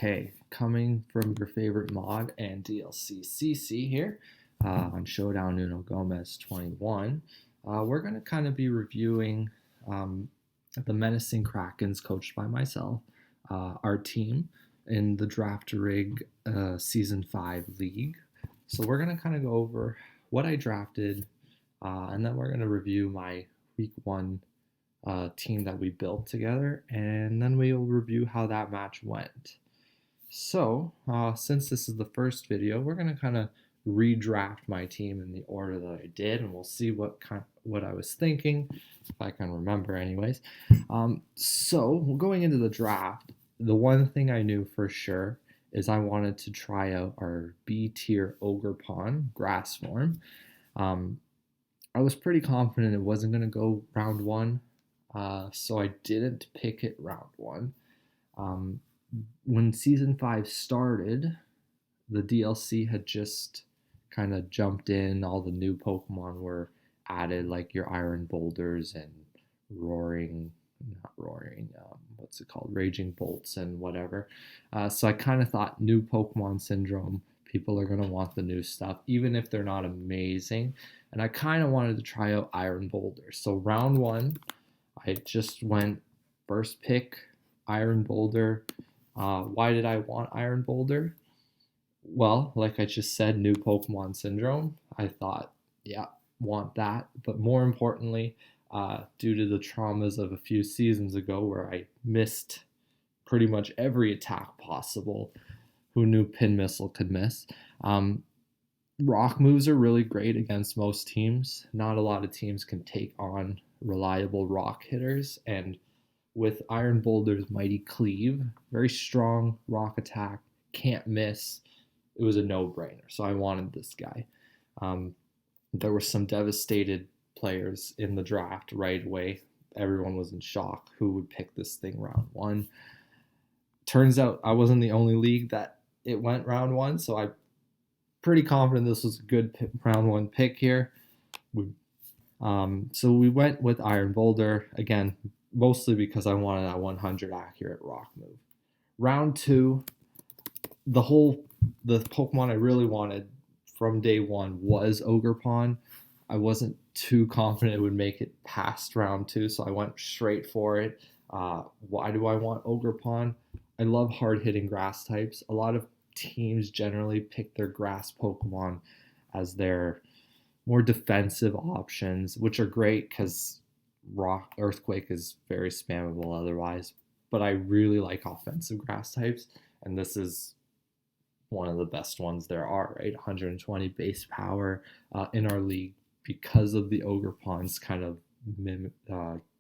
Okay, coming from your favorite mod and DLC CC here on Showdown Nuno Gomez 21, we're going to kind of be reviewing the Menacing Krakens coached by myself, our team in the Draftarig Season 5 League. So we're going to kind of go over what I drafted, and then we're going to review my Week 1 team that we built together, and then we'll review how that match went. So, since this is the first video, we're going to kind of redraft my team in the order that I did, and we'll see what I was thinking, if I can remember anyways. So, going into the draft, the one thing I knew for sure is I wanted to try out our B tier Ogre Pawn grass form. I was pretty confident it wasn't going to go round 1, so I didn't pick it round 1. When Season 5 started, the DLC had just kind of jumped in. All the new Pokemon were added, like your Iron Boulders and Raging Bolts and whatever. So I kind of thought new Pokemon syndrome, people are going to want the new stuff, even if they're not amazing. And I kind of wanted to try out Iron Boulders. So round 1, I just went first pick, Iron Boulder. Why did I want Iron Boulder? Well, like I just said, new Pokemon syndrome. I thought, yeah, want that. But more importantly, due to the traumas of a few seasons ago where I missed pretty much every attack possible, who knew Pin Missile could miss? Rock moves are really great against most teams. Not a lot of teams can take on reliable rock hitters, and with Iron Boulder's Mighty Cleave, very strong rock attack, can't miss, it was a no-brainer. So I wanted this guy. There were some devastated players in the draft right away. Everyone was in shock who would pick this thing round 1. Turns out I wasn't the only league that it went round 1, so I'm pretty confident this was a good round 1 pick here. So we went with Iron Boulder, again, mostly because I wanted that 100 accurate rock move. Round 2, the Pokemon I really wanted from day 1 was Ogre Pawn. I wasn't too confident it would make it past round 2, so I went straight for it. Why do I want Ogre Pawn? I love hard-hitting grass types. A lot of teams generally pick their grass Pokemon as their more defensive options, which are great because Earthquake is very spammable otherwise. But I really like offensive grass types, and this is one of the best ones there are, right? 120 base power in our league because of the Ogre Pawn's kind of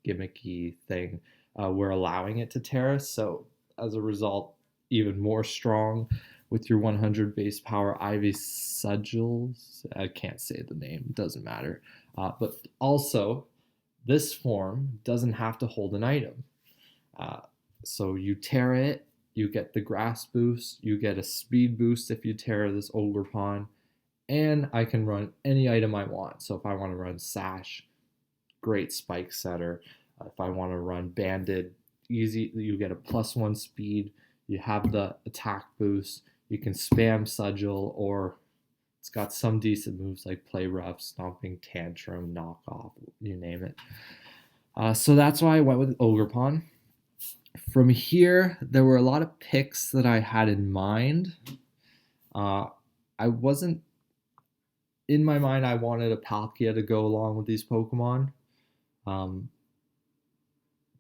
gimmicky thing. We're allowing it to terrace, so as a result, even more strong with your 100 base power Ivy Sigils. I can't say the name, doesn't matter. But also, this form doesn't have to hold an item. So you Terra it, you get the grass boost, you get a speed boost if you Terra this Ogre Pawn, and I can run any item I want. So if I want to run Sash, great spike setter. If I want to run Banded, easy, you get a +1 speed, you have the attack boost, you can spam Sigil, or it's got some decent moves like Play Rough, Stomping Tantrum, Knockoff, you name it. So that's why I went with Ogre Pawn. From here, there were a lot of picks that I had in mind. I wasn't, in my mind, I wanted a Palkia to go along with these Pokemon.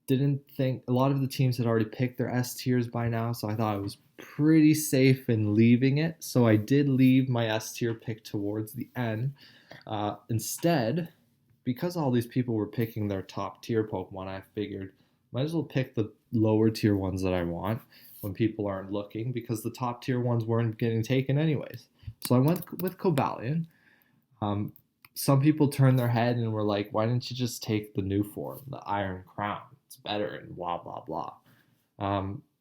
Didn't think, a lot of the teams had already picked their S tiers by now, so I thought I was pretty safe in leaving it. So I did leave my S tier pick towards the end. Instead, because all these people were picking their top tier Pokemon, I figured might as well pick the lower tier ones that I want when people aren't looking, because the top tier ones weren't getting taken anyways. So I went with Cobalion. Some people turned their head and were like, why didn't you just take the new form, the Iron Crown? It's better and blah, blah, blah.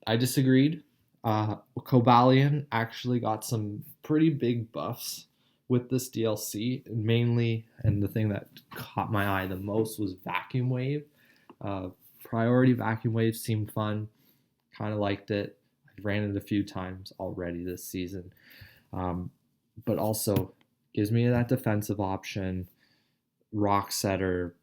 I disagreed. Cobalion actually got some pretty big buffs with this DLC, mainly, and the thing that caught my eye the most was Vacuum Wave. Priority Vacuum Wave seemed fun, kind of liked it. I I've ran it a few times already this season. But also gives me that defensive option. Rock setter,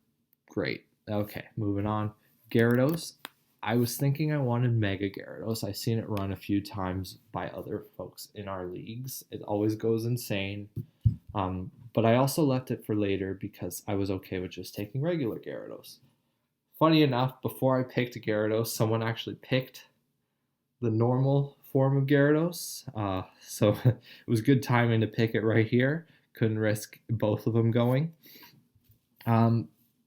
great. Okay, moving on. Gyarados. I was thinking I wanted Mega Gyarados. I've seen it run a few times by other folks in our leagues. It always goes insane. But I also left it for later because I was okay with just taking regular Gyarados. Funny enough, before I picked Gyarados, someone actually picked the normal form of Gyarados. So it was good timing to pick it right here. Couldn't risk both of them going.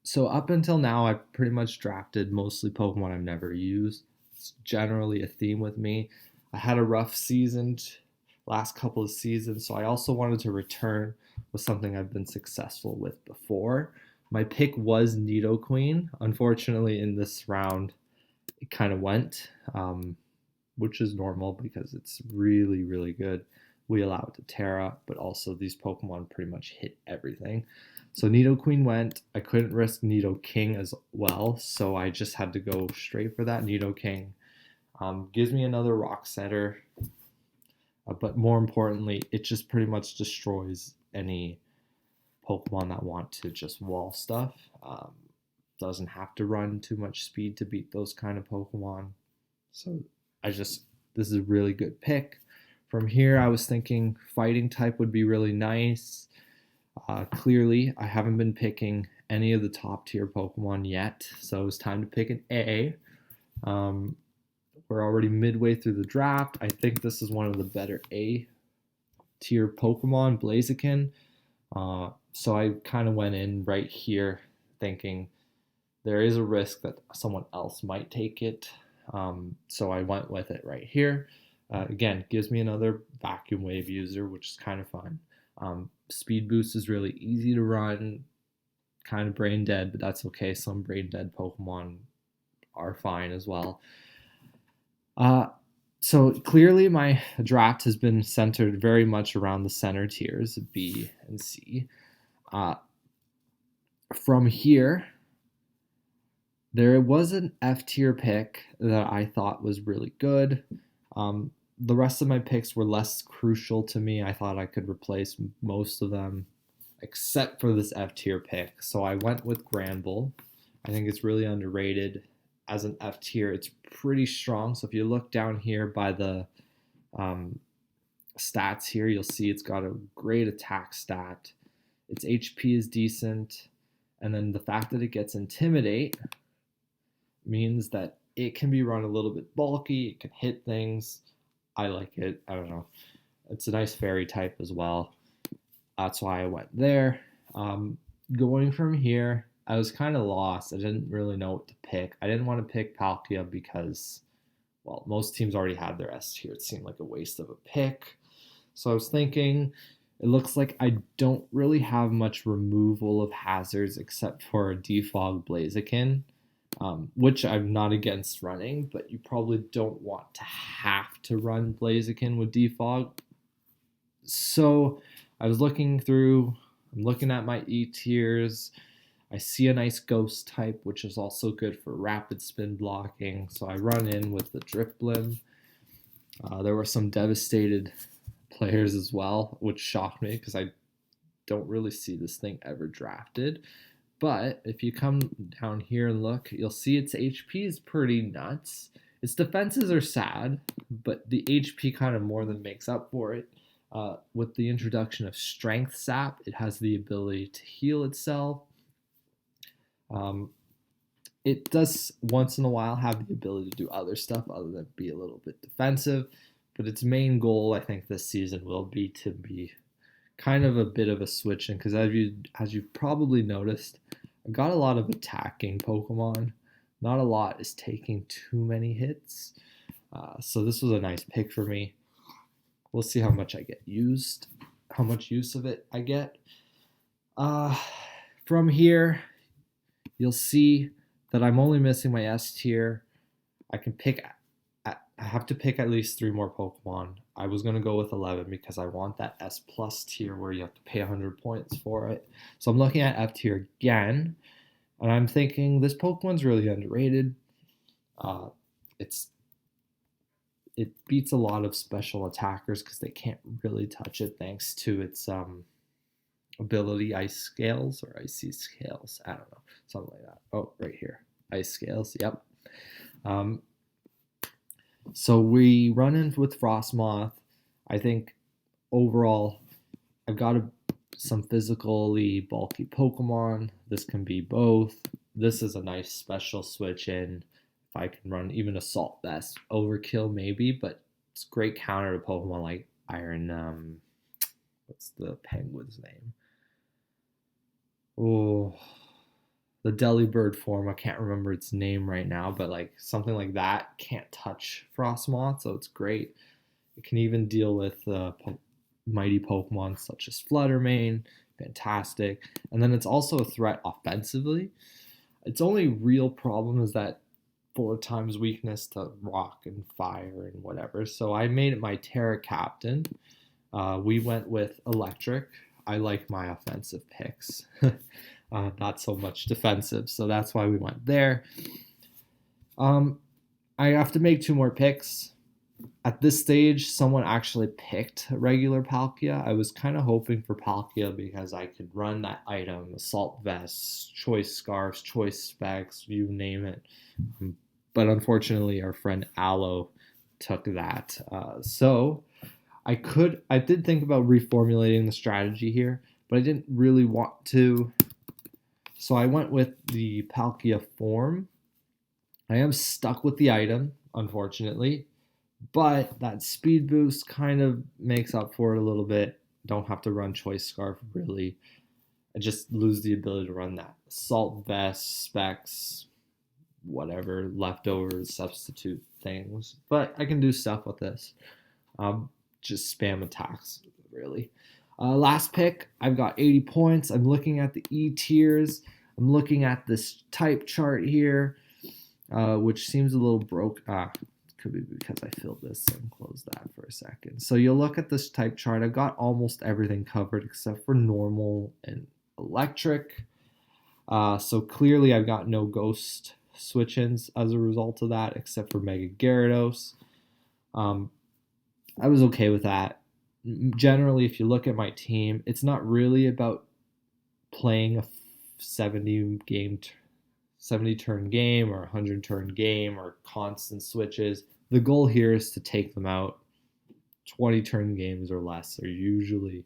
So up until now, I've pretty much drafted mostly Pokemon I've never used. It's generally a theme with me. I had a rough season last couple of seasons, so I also wanted to return with something I've been successful with before. My pick was Nidoqueen. Unfortunately, in this round, it kind of went, which is normal because it's really, really good. We allow it to Terra, but also these Pokemon pretty much hit everything. So Nidoqueen went. I couldn't risk Nidoking as well, so I just had to go straight for that Nidoking. Gives me another Rock Setter, but more importantly, it just pretty much destroys any Pokemon that want to just wall stuff. Doesn't have to run too much speed to beat those kind of Pokemon. So this is a really good pick. From here, I was thinking fighting type would be really nice. Clearly, I haven't been picking any of the top tier Pokemon yet, so it was time to pick an A. We're already midway through the draft. I think this is one of the better A tier Pokemon, Blaziken. So I kind of went in right here thinking there is a risk that someone else might take it. So I went with it right here. Again, gives me another Vacuum Wave user, which is kind of fun. Speed Boost is really easy to run, kind of brain dead, but that's okay. Some brain dead Pokemon are fine as well. So clearly my draft has been centered very much around the center tiers, B and C. From here, there was an F tier pick that I thought was really good. The rest of my picks were less crucial to me. I thought I could replace most of them except for this F tier pick. So I went with Granbull. I think it's really underrated. As an F tier, it's pretty strong. So if you look down here by the stats here, you'll see it's got a great attack stat. Its HP is decent. And then the fact that it gets Intimidate means that it can be run a little bit bulky. It can hit things. I like it. I don't know. It's a nice fairy type as well. That's why I went there. Going from here, I was kind of lost. I didn't really know what to pick. I didn't want to pick Palkia because, well, most teams already had their S tier. It seemed like a waste of a pick. So I was thinking, it looks like I don't really have much removal of hazards except for a Defog Blaziken. Which I'm not against running, but you probably don't want to have to run Blaziken with Defog. So I was looking through, I'm looking at my E tiers. I see a nice Ghost type, which is also good for rapid spin blocking. So I run in with the Drifblim. There were some devastated players as well, which shocked me because I don't really see this thing ever drafted. But if you come down here and look, you'll see its HP is pretty nuts. Its defenses are sad, but the HP kind of more than makes up for it. With the introduction of Strength Sap, it has the ability to heal itself. It does once in a while have the ability to do other stuff other than be a little bit defensive. But its main goal, I think, this season will be to be kind of a bit of a switch-in, because as you've probably noticed, I've got a lot of attacking Pokemon. Not a lot is taking too many hits. So this was a nice pick for me. We'll see how much use of it I get. From here, you'll see that I'm only missing my S tier. I have to pick at least 3 more Pokemon. I was going to go with 11 because I want that S plus tier where you have to pay 100 points for it. So I'm looking at F tier again, and I'm thinking this Pokemon's really underrated. It's it beats a lot of special attackers because they can't really touch it thanks to its ability ice scales or icy scales. I don't know, something like that. Oh, right here, ice scales. Yep. So we run in with Frostmoth. I think overall, I've got some physically bulky Pokemon. This can be both. This is a nice special switch in. If I can run even Assault Vest, overkill maybe, but it's great counter to Pokemon like Iron. What's the penguin's name? Oh, the Delibird form. I can't remember its name right now, but like something like that can't touch Frostmoth, so it's great. It can even deal with mighty Pokemon such as Fluttermane. Fantastic. And then it's also a threat offensively. Its only real problem is that 4 times weakness to rock and fire and whatever. So I made it my Terra Captain. We went with electric. I like my offensive picks. Not so much defensive, so that's why we went there. I have to make 2 more picks. At this stage, someone actually picked regular Palkia. I was kind of hoping for Palkia because I could run that item, Assault Vests, Choice Scarves, Choice Specs, you name it. But unfortunately, our friend Aloe took that. So I did think about reformulating the strategy here, but I didn't really want to. So I went with the Palkia form. I am stuck with the item, unfortunately, but that speed boost kind of makes up for it a little bit. Don't have to run Choice Scarf, really. I just lose the ability to run that Assault Vest, Specs, whatever, leftovers, substitute things. But I can do stuff with this. Just spam attacks, really. Last pick, I've got 80 points. I'm looking at the E tiers. I'm looking at this type chart here, which seems a little broke. Could be because I filled this and close that for a second. So you'll look at this type chart. I've got almost everything covered except for normal and electric. So clearly I've got no ghost switch-ins as a result of that, except for Mega Gyarados. I was okay with that. Generally, if you look at my team, it's not really about playing a 70 turn game or 100 turn game or constant switches. The goal here is to take them out. 20 turn games or less are usually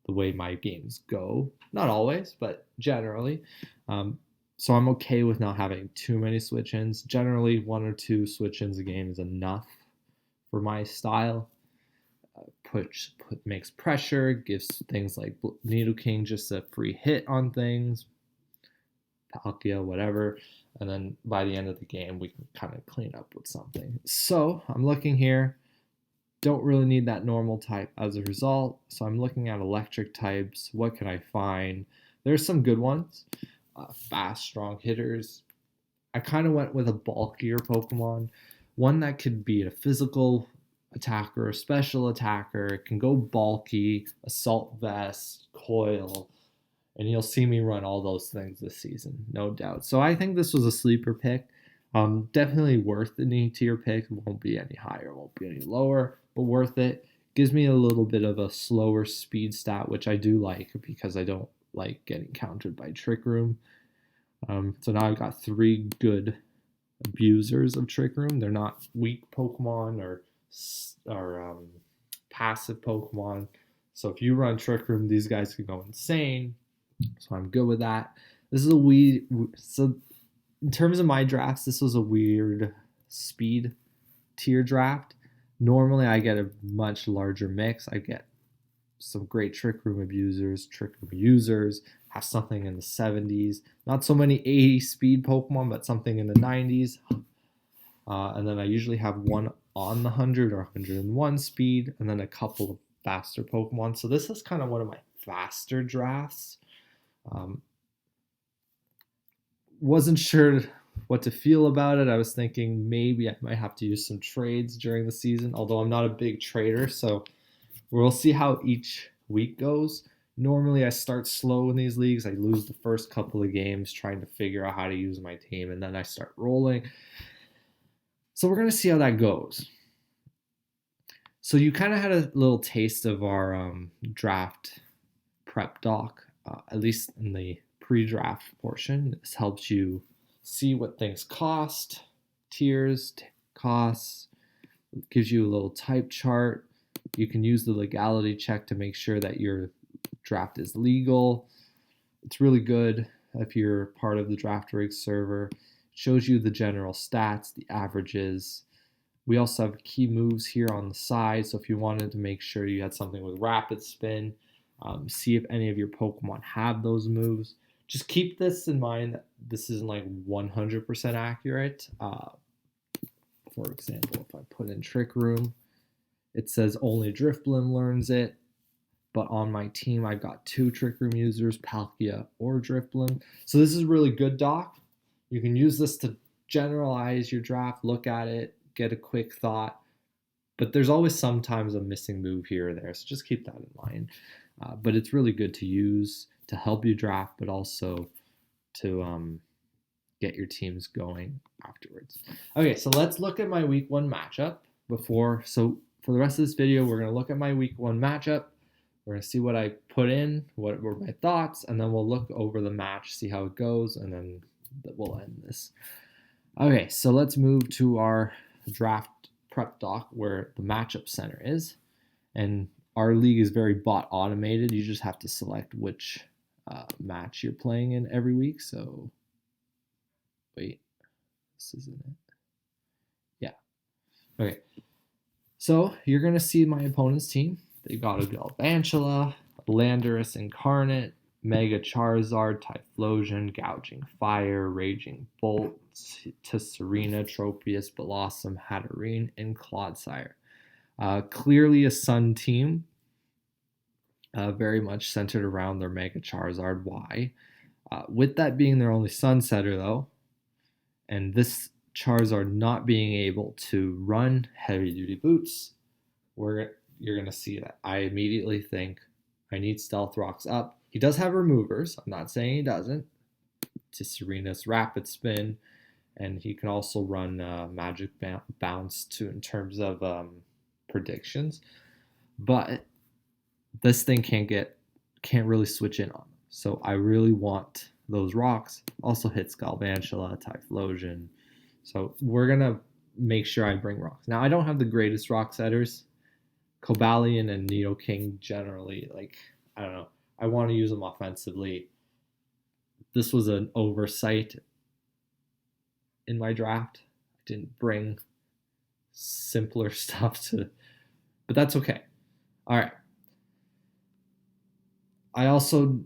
the way my games go. Not always, but generally. So I'm okay with not having too many switch-ins. Generally, 1 or 2 switch-ins a game is enough for my style. Makes pressure, gives things like Nidoking just a free hit on things, Palkia, whatever, and then by the end of the game, we can kind of clean up with something. So I'm looking here. Don't really need that normal type as a result, so I'm looking at electric types. What can I find? There's some good ones. Fast, strong hitters. I kind of went with a bulkier Pokemon, one that could be a physical attacker, a special attacker. It can go bulky, Assault Vest, Coil, and you'll see me run all those things this season, no doubt. So I think this was a sleeper pick. Definitely worth the E tier pick. It won't be any higher, won't be any lower, but worth it. Gives me a little bit of a slower speed stat, which I do like because I don't like getting countered by Trick Room. So now I've got 3 good abusers of Trick Room. They're not weak Pokemon or passive Pokemon. So if you run Trick Room, these guys can go insane. So I'm good with that. This is so in terms of my drafts, this was a weird speed tier draft. Normally I get a much larger mix. I get some great Trick Room abusers, Trick Room users, have something in the 70s. Not so many 80 speed Pokemon, but something in the 90s. And then I usually have one on the 100 or 101 speed, and then a couple of faster Pokemon. So this is kind of one of my faster drafts. Wasn't sure what to feel about it. I was thinking maybe I might have to use some trades during the season, although I'm not a big trader, so we'll see how each week goes. Normally I start slow in these leagues. I lose the first couple of games trying to figure out how to use my team, and then I start rolling. So we're going to see how that goes. So you kind of had a little taste of our draft prep doc, at least in the pre-draft portion. This helps you see what things cost, tiers, costs, gives you a little type chart. You can use the legality check to make sure that your draft is legal. It's really good if you're part of the Draftarig server. It shows you the general stats, the averages. We also have key moves here on the side, so if you wanted to make sure you had something with rapid spin, see if any of your Pokemon have those moves. Just keep this in mind that this isn't like 100% accurate. For example, if I put in Trick Room, it says only Drifblim learns it, but on my team I've got 2 Trick Room users, Palkia or Drifblim. So this is really good, Doc. You can use this to generalize your draft, look at it, get a quick thought, but there's always sometimes a missing move here or there, so just keep that in mind. But it's really good to use to help you draft, but also to get your teams going afterwards. Okay, so let's look at my week 1 matchup before. So for the rest of this video, we're going to look at my week 1 matchup. We're going to see what I put in, what were my thoughts, and then we'll look over the match, see how it goes, and then we'll end this. Okay, so let's move to our draft prep doc where the matchup center is. And our league is very bot automated. You just have to select which match you're playing in every week. So, wait, this isn't it. Yeah. Okay. So you're going to see my opponent's team. They got a Galvantula, Landorus Incarnate, Mega Charizard, Typhlosion, Gouging Fire, Raging Bolt, Tisserina, Tropius, Blossom, Hatterene, and Clodsire. Clearly a Sun team, very much centered around their Mega Charizard. Why? With that being their only Sun setter, though, and this Charizard not being able to run heavy-duty boots, you're going to see that. I immediately think I need Stealth Rocks up. He does have removers. I'm not saying he doesn't. Tisserina's Rapid Spin, and he can also run Magic Bounce too in terms of predictions. But this thing can't really switch in on. So I really want those rocks. Also hits Galvantula, Typhlosion. So we're gonna make sure I bring rocks. Now I don't have the greatest rock setters. Cobalion and Nidoking generally, like, I don't know. I want to use them offensively. This was an oversight in my draft. I didn't bring simpler stuff to, but that's okay. All right.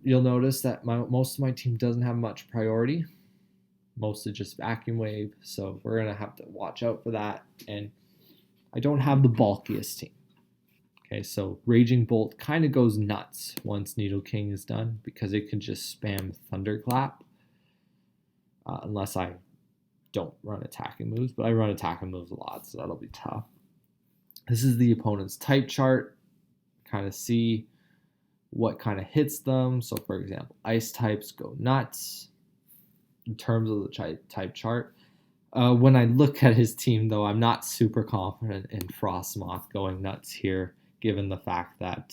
You'll notice that most of my team doesn't have much priority, mostly just Vacuum Wave. So we're going to have to watch out for that. And I don't have the bulkiest team. Okay, so Raging Bolt kind of goes nuts once Nidoking is done because it can just spam Thunderclap unless I don't run attacking moves, but I run attacking moves a lot, so that'll be tough. This is the opponent's type chart, kind of see what kind of hits them. So for example, ice types go nuts in terms of the type chart. When I look at his team, though, I'm not super confident in Frostmoth going nuts here, given the fact that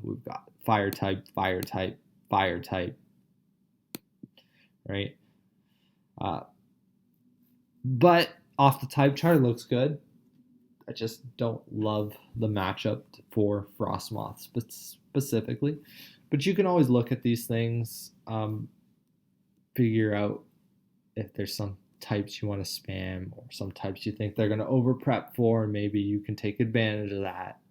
we've got fire type, fire type, fire type, right? But off the type chart, it looks good. I just don't love the matchup for Frostmoth specifically. But you can always look at these things, figure out if there's some types you want to spam or some types you think they're going to over prep for, and maybe you can take advantage of that.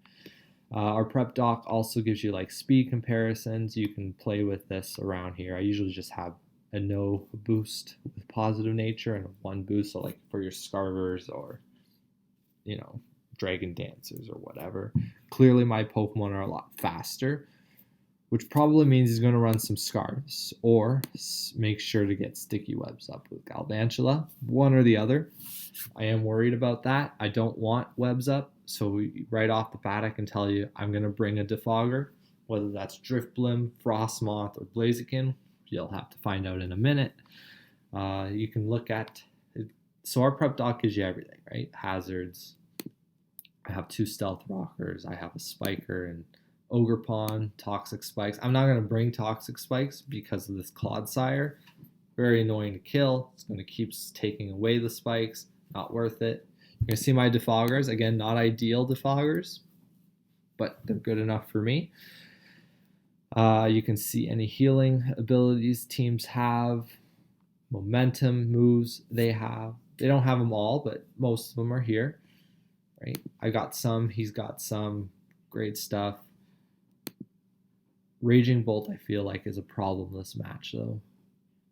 Our prep doc also gives you like speed comparisons. You can play with this around here. I usually just have a no boost with positive nature and a 1 boost, so like for your Scarvers or, you know, Dragon Dancers or whatever. Clearly my Pokemon are a lot faster, which probably means he's going to run some Scarves or make sure to get Sticky Webs up with Galvantula, one or the other. I am worried about that. I don't want Webs up, so right off the bat I can tell you I'm going to bring a Defogger, whether that's Drifblim, Frostmoth, or Blaziken. You'll have to find out in a minute. You can look at it. So our prep doc gives you everything, right? Hazards, I have 2 stealth rockers. I have a spiker and ogre pawn, toxic spikes. I'm not going to bring toxic spikes because of this Clodsire. Very annoying to kill. It's going to keep taking away the spikes. Not worth it. You're going to see my defoggers. Again, not ideal defoggers, but they're good enough for me. You can see any healing abilities teams have, momentum moves they have. They don't have them all, but most of them are here. Right? I got some, he's got some. Great stuff. Raging Bolt, I feel like, is a problem this match, though.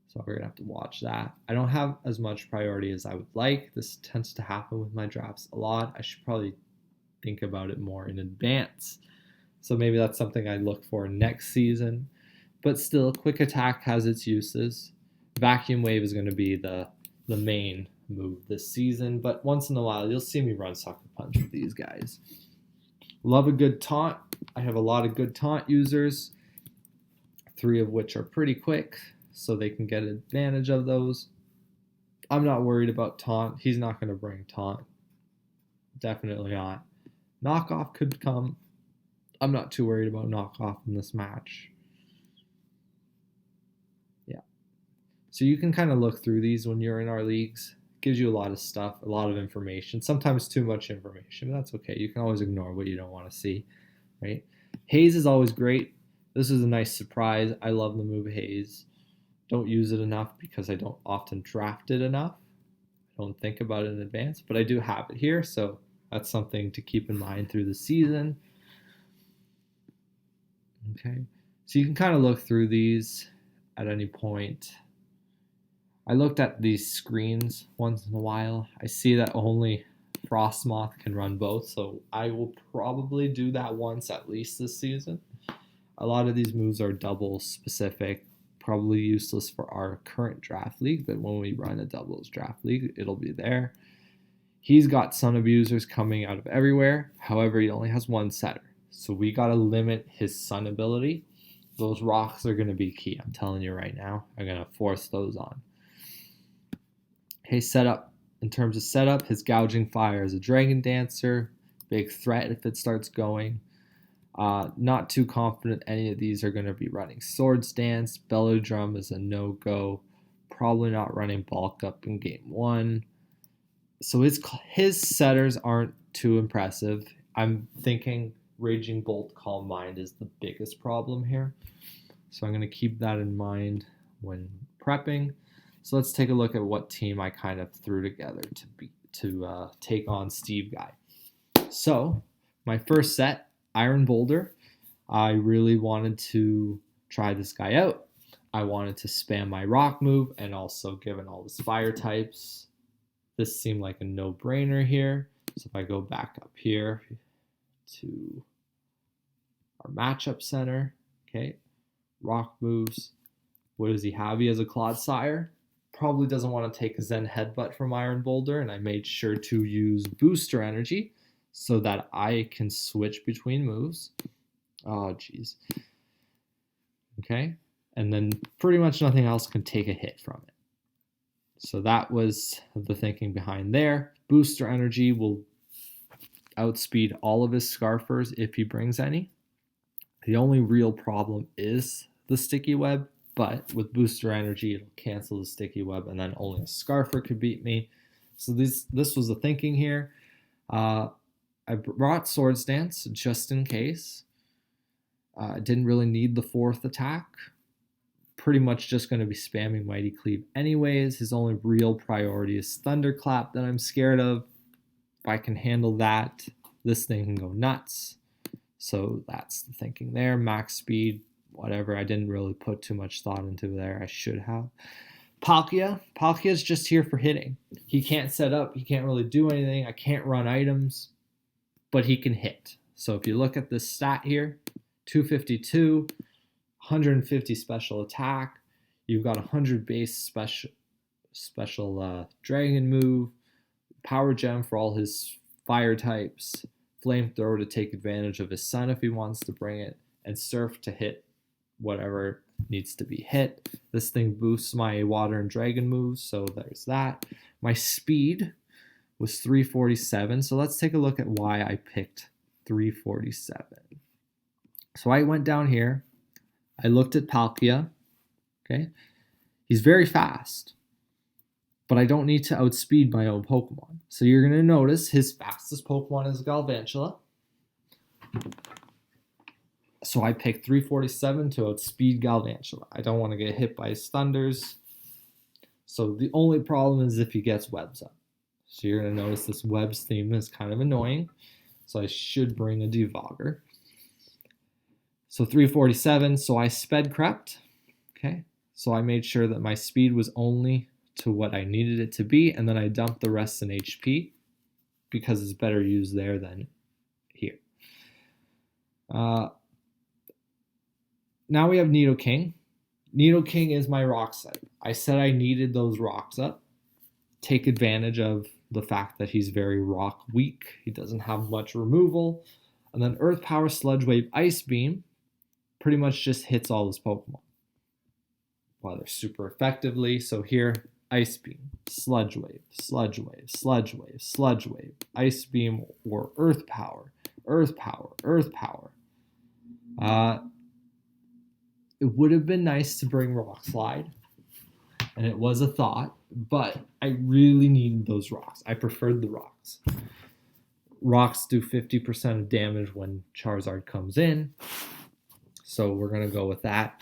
So we're going to have to watch that. I don't have as much priority as I would like. This tends to happen with my drafts a lot. I should probably think about it more in advance. So maybe that's something I look for next season. But still, Quick Attack has its uses. Vacuum Wave is going to be the main move this season. But once in a while, you'll see me run Sucker Punch with these guys. Love a good taunt. I have a lot of good taunt users, 3 of which are pretty quick, so they can get advantage of those. I'm not worried about taunt. He's not going to bring taunt. Definitely not. Knockoff could come. I'm not too worried about knockoff in this match. Yeah. So you can kind of look through these when you're in our leagues. It gives you a lot of stuff, a lot of information. Sometimes too much information, but that's okay. You can always ignore what you don't want to see, right? Haze is always great. This is a nice surprise. I love the move Haze. Don't use it enough because I don't often draft it enough. I don't think about it in advance, but I do have it here, so that's something to keep in mind through the season. Okay, so you can kind of look through these at any point. I looked at these screens once in a while. I see that only Frostmoth can run both, so I will probably do that once at least this season. A lot of these moves are double specific, probably useless for our current draft league, but when we run a doubles draft league, it'll be there. He's got Sun Abusers coming out of everywhere. However, he only has 1 setter. So we got to limit his Sun ability. Those rocks are going to be key. I'm telling you right now. I'm going to force those on. Okay, setup. In terms of setup, his Gouging Fire is a Dragon Dancer. Big threat if it starts going. Not too confident any of these are going to be running Swords Dance. Bellow Drum is a no-go. Probably not running Bulk Up in game 1. So his setters aren't too impressive. I'm thinking Raging Bolt Calm Mind is the biggest problem here. So I'm going to keep that in mind when prepping. So let's take a look at what team I kind of threw together to take on SteveGuy. So my first set, Iron Boulder. I really wanted to try this guy out. I wanted to spam my rock move, and also given all his fire types, this seemed like a no-brainer here. So if I go back up here to our matchup center, okay, rock moves. What does he have? He has a Clodsire. Probably doesn't want to take a Zen Headbutt from Iron Boulder, and I made sure to use Booster Energy so that I can switch between moves. Oh, geez. Okay, and then pretty much nothing else can take a hit from it. So that was the thinking behind there. Booster Energy will outspeed all of his Scarfers if he brings any. The only real problem is the Sticky Web, but with Booster Energy, it'll cancel the Sticky Web, and then only a Scarfer could beat me. So this was the thinking here. I brought Swords Dance just in case. I didn't really need the 4th attack. Pretty much just going to be spamming Mighty Cleave anyways. His only real priority is Thunderclap that I'm scared of. If I can handle that, this thing can go nuts. So that's the thinking there. Max speed, whatever. I didn't really put too much thought into there. I should have. Palkia. Palkia's just here for hitting. He can't set up. He can't really do anything. I can't run items, but he can hit. So if you look at this stat here, 252, 150 special attack. You've got 100 base special dragon move, power gem for all his fire types, flamethrower to take advantage of his sun if he wants to bring it, and surf to hit whatever needs to be hit. This thing boosts my water and dragon moves, so there's that. My speed was 347. So let's take a look at why I picked 347. So I went down here. I looked at Palkia. Okay. He's very fast, but I don't need to outspeed my own Pokemon. So you're going to notice his fastest Pokemon is Galvantula. So I picked 347 to outspeed Galvantula. I don't want to get hit by his Thunders. So the only problem is if he gets Webs up. So you're going to notice this Webs theme is kind of annoying. So I should bring a Devogger. So 347, so I sped crept. Okay, so I made sure that my speed was only to what I needed it to be, and then I dumped the rest in HP because it's better used there than here. Now we have Nidoking. Nidoking is my rock type. I said I needed those rocks up. Take advantage of the fact that he's very rock weak. He doesn't have much removal. And then Earth Power, Sludge Wave, Ice Beam pretty much just hits all his Pokemon. Well, they're super effectively. So here, Ice Beam, Sludge Wave, Sludge Wave, Sludge Wave, Sludge Wave, Ice Beam, or Earth Power, Earth Power, Earth Power. It would have been nice to bring Rock Slide, and it was a thought, but I really needed those rocks. I preferred the rocks. Rocks do 50% of damage when Charizard comes in, so we're going to go with that.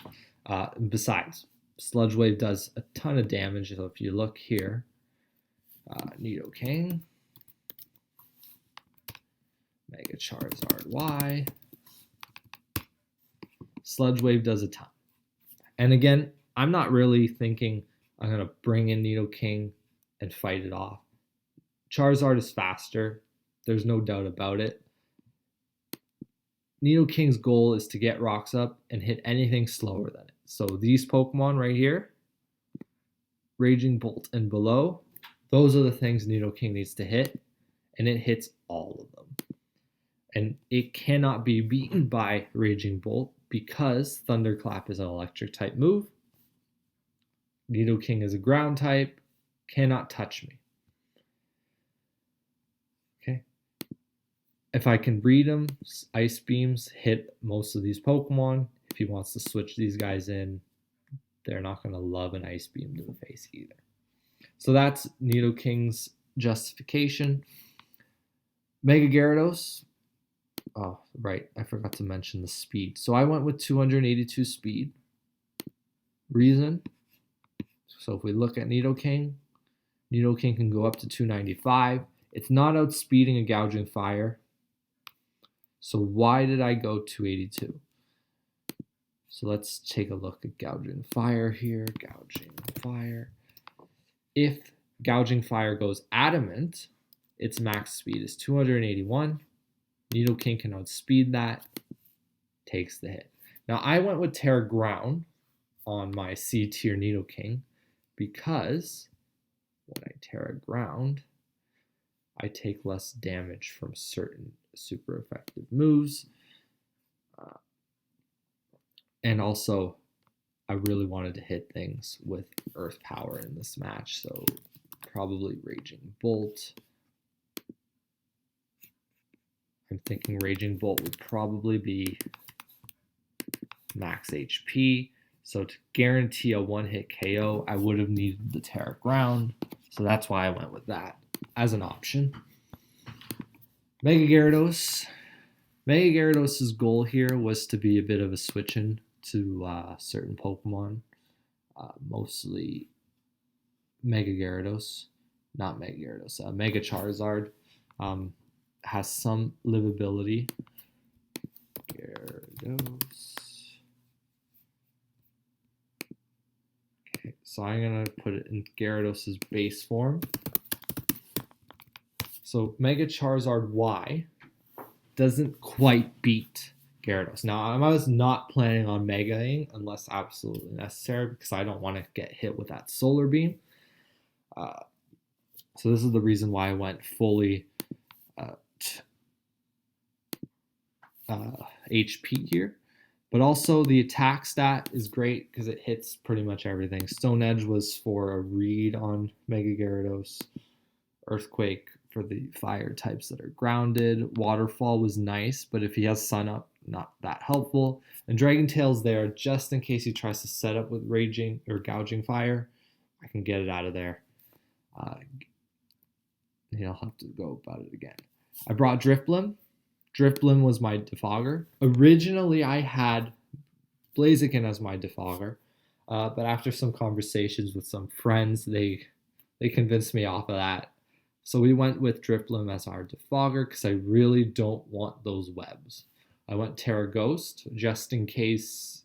Besides, Sludge Wave does a ton of damage, so if you look here, Nidoking, Mega Charizard Y, Sludge Wave does a ton. And again, I'm not really thinking I'm going to bring in Nidoking and fight it off. Charizard is faster. There's no doubt about it. Nidoking's goal is to get rocks up and hit anything slower than it. So these Pokemon right here, Raging Bolt and below, those are the things Nidoking needs to hit, and it hits all of them. And it cannot be beaten by Raging Bolt because Thunderclap is an electric type move. Nidoking is a ground type, cannot touch me. Okay. If I can breed him, Ice Beams hit most of these Pokemon. If he wants to switch these guys in, they're not going to love an Ice Beam to the face either. So that's Nidoking's justification. Mega Gyarados. Oh, right. I forgot to mention the speed. So I went with 282 speed. Reason. So if we look at Nidoking, Nidoking can go up to 295. It's not outspeeding a Gouging Fire. So why did I go 282? So let's take a look at Gouging Fire here. Gouging Fire. If Gouging Fire goes Adamant, its max speed is 281. Nidoking can outspeed that, takes the hit. Now I went with Terra Ground on my C tier Nidoking because when I Terra Ground, I take less damage from certain super effective moves. And also, I really wanted to hit things with Earth Power in this match, so probably Raging Bolt. I'm thinking Raging Bolt would probably be max HP. So to guarantee a one-hit KO, I would have needed the Terra Ground. So that's why I went with that as an option. Mega Gyarados. Mega Gyarados' goal here was to be a bit of a switch-in to certain Pokemon. Mostly Mega Gyarados. Not Mega Gyarados. Mega Charizard. Has some livability. Gyarados. Okay, so I'm going to put it in Gyarados' base form. So Mega Charizard Y doesn't quite beat Gyarados. Now, I was not planning on Megaing unless absolutely necessary because I don't want to get hit with that Solar Beam. So this is the reason why I went fully HP here. But also the attack stat is great because it hits pretty much everything. Stone Edge was for a read on Mega Gyarados. Earthquake for the fire types that are grounded. Waterfall was nice, but if he has Sun Up, not that helpful. And Dragon Tail's there just in case he tries to set up with Raging or Gouging Fire. I can get it out of there. He'll have to go about it again. I brought Drifblim. Drifblim was my defogger. Originally, I had Blaziken as my defogger, but after some conversations with some friends, they convinced me off of that. So we went with Drifblim as our defogger because I really don't want those webs. I went Terra Ghost just in case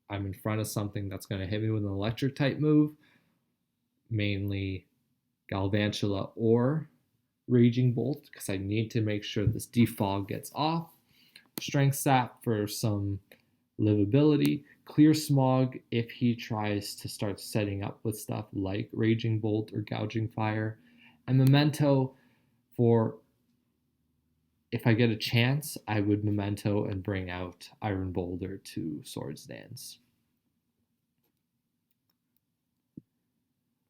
I'm in front of something that's going to hit me with an electric type move, mainly Galvantula or Raging Bolt, because I need to make sure this defog gets off. Strength Sap for some livability. Clear Smog if he tries to start setting up with stuff like Raging Bolt or Gouging Fire. And Memento for if I get a chance, I would Memento and bring out Iron Boulder to Swords Dance.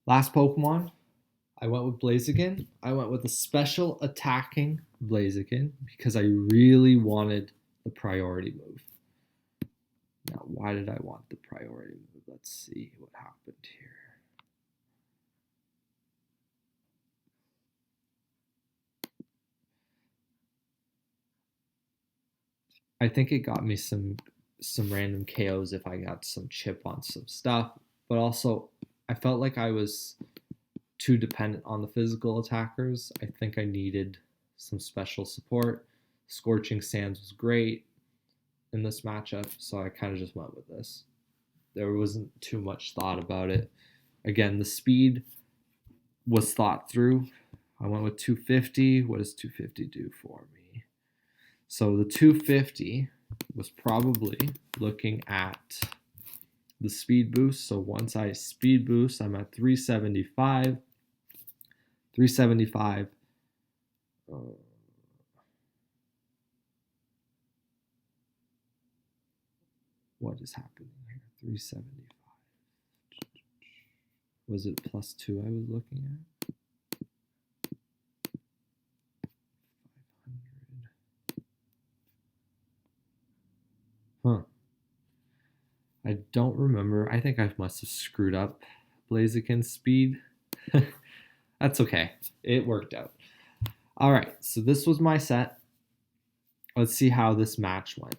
Last Pokemon, I went with Blaziken. I went with a special attacking Blaziken because I really wanted the priority move. Now, why did I want the priority move? Let's see what happened here. I think it got me some random KOs if I got some chip on some stuff, but also I felt like I was too dependent on the physical attackers. I think I needed some special support. Scorching Sands was great in this matchup, so I kind of just went with this. There wasn't too much thought about it. Again, the speed was thought through. I went with 250. What does 250 do for me? So the 250 was probably looking at the speed boost. So once I speed boost, I'm at 375. 375. What is happening here? 375. Was it +2 I was looking at? 500. Huh. I don't remember. I think I must have screwed up Blaziken's speed. That's okay. It worked out. All right, so this was my set. Let's see how this match went.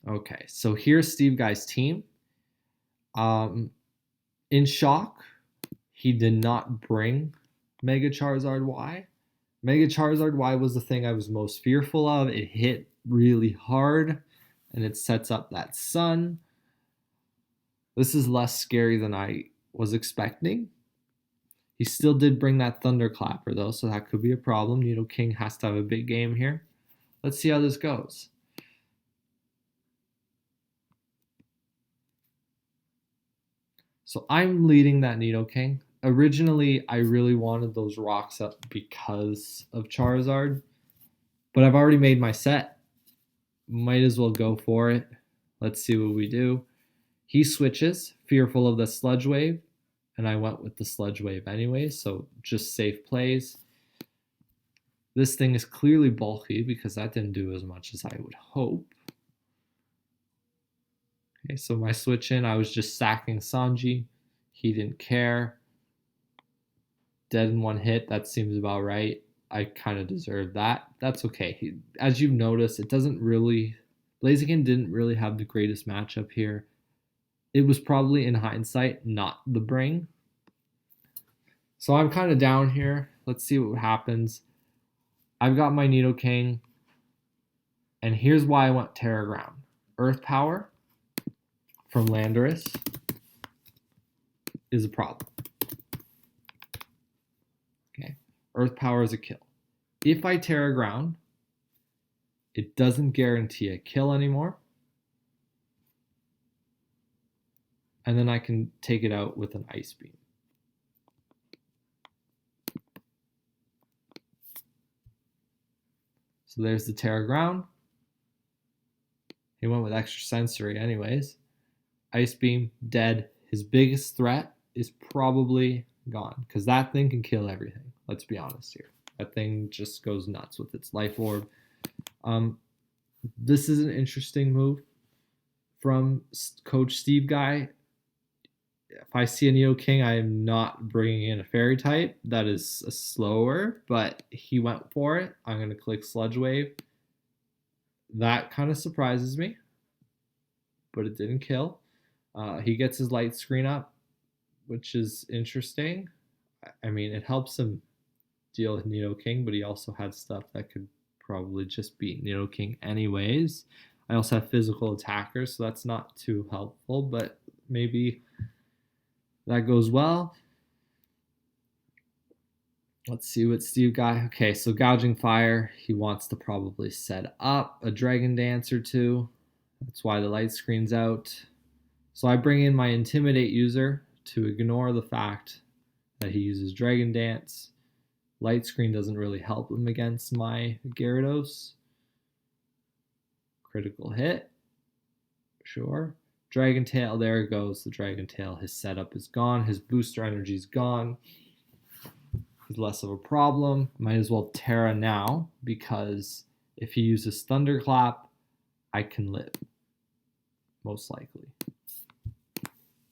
Okay, so here's SteveGuy's team. In shock, he did not bring Mega Charizard Y. Mega Charizard Y was the thing I was most fearful of. It hit really hard, and it sets up that sun. This is less scary than I was expecting. He still did bring that Thunderclapper, though, so that could be a problem. Nidoking has to have a big game here. Let's see how this goes. So I'm leading that Nidoking. Originally, I really wanted those rocks up because of Charizard, but I've already made my set. Might as well go for it. Let's see what we do. He switches, fearful of the Sludge Wave, and I went with the Sludge Wave anyway, so just safe plays. This thing is clearly bulky because that didn't do as much as I would hope. Okay, so my switch in, I was just sacking Sanji. He didn't care. Dead in one hit, that seems about right. I kind of deserved that. That's okay. As you've noticed, it doesn't really... Blaziken didn't really have the greatest matchup here. It was probably, in hindsight, not the bring. So I'm kind of down here. Let's see what happens. I've got my Nidoking. And here's why I went Terra Ground. Earth Power from Landorus is a problem. Okay, Earth Power is a kill. If I Terra Ground, it doesn't guarantee a kill anymore. And then I can take it out with an Ice Beam. So there's the Terra Ground. He went with Extra Sensory anyways. Ice Beam, dead. His biggest threat is probably gone because that thing can kill everything. Let's be honest here. That thing just goes nuts with its life orb. This is an interesting move from Coach SteveGuy. If I see a Nidoking, I am not bringing in a Fairy type. That is a slower, but he went for it. I'm going to click Sludge Wave. That kind of surprises me, but it didn't kill. He gets his light screen up, which is interesting. I mean, it helps him deal with Nidoking, but he also had stuff that could probably just beat Nidoking anyways. I also have physical attackers, so that's not too helpful, but maybe that goes well. Let's see what SteveGuy. Okay, so Gouging Fire. He wants to probably set up a Dragon Dance or two. That's why the light screen's out. So I bring in my Intimidate user to ignore the fact that he uses Dragon Dance. Light screen doesn't really help him against my Gyarados. Critical hit. Sure. Dragon Tail, there it goes. The Dragon Tail, his setup is gone. His booster energy is gone. He's less of a problem. Might as well Terra now, because if he uses Thunderclap, I can live. Most likely.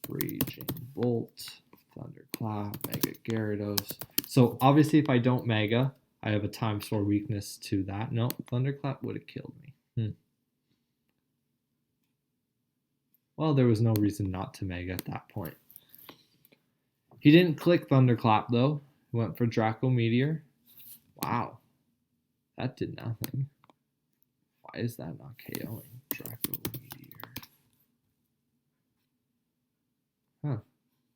Raging Bolt, Thunderclap, Mega Gyarados. So obviously if I don't Mega, I have a Time Store weakness to that. No, Thunderclap would have killed me. Well, there was no reason not to Mega at that point. He didn't click Thunderclap though. He went for Draco Meteor. Wow. That did nothing. Why is that not KOing? Draco Meteor. Huh.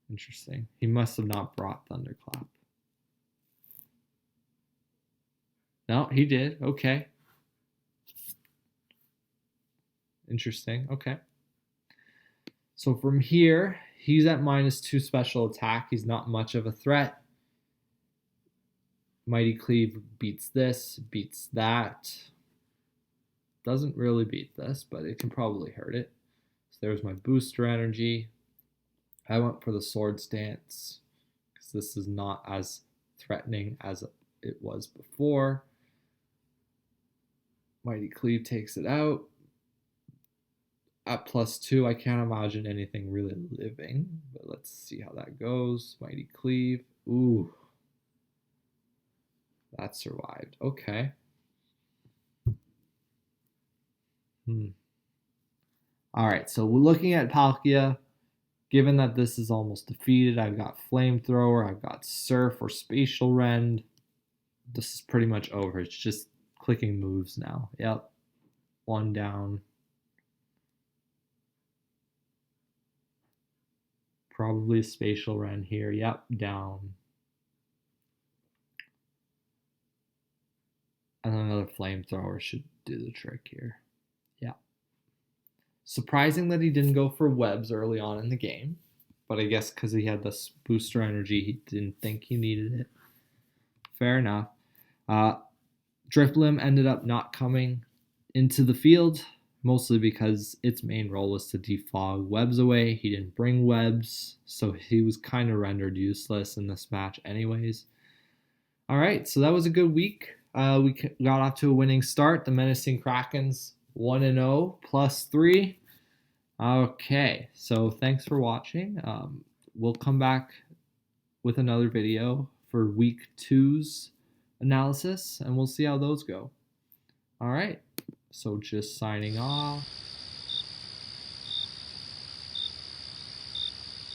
Interesting. He must have not brought Thunderclap. No, he did. Okay. Interesting. Okay. So from here, he's at -2 special attack. He's not much of a threat. Mighty Cleave beats this, beats that. Doesn't really beat this, but it can probably hurt it. So there's my booster energy. I went for the Sword Stance because this is not as threatening as it was before. Mighty Cleave takes it out. At +2, I can't imagine anything really living, but let's see how that goes. Mighty Cleave. Ooh. That survived. Okay. All right, so we're looking at Palkia. Given that this is almost defeated, I've got Flamethrower, I've got Surf or Spatial Rend. This is pretty much over. It's just clicking moves now. Yep. One down. Probably Spatial Rend here. Yep, down. And another Flamethrower should do the trick here. Yeah. Surprising that he didn't go for webs early on in the game. But I guess because he had this booster energy, he didn't think he needed it. Fair enough. Drifblim ended up not coming into the field, mostly because its main role was to defog webs away. He didn't bring webs, so he was kind of rendered useless in this match anyways. All right, so that was a good week. We got off to a winning start. The Menacing Krakens 1-0 +3. Okay, so thanks for watching. We'll come back with another video for week 2's analysis, and we'll see how those go. All right, so just signing off.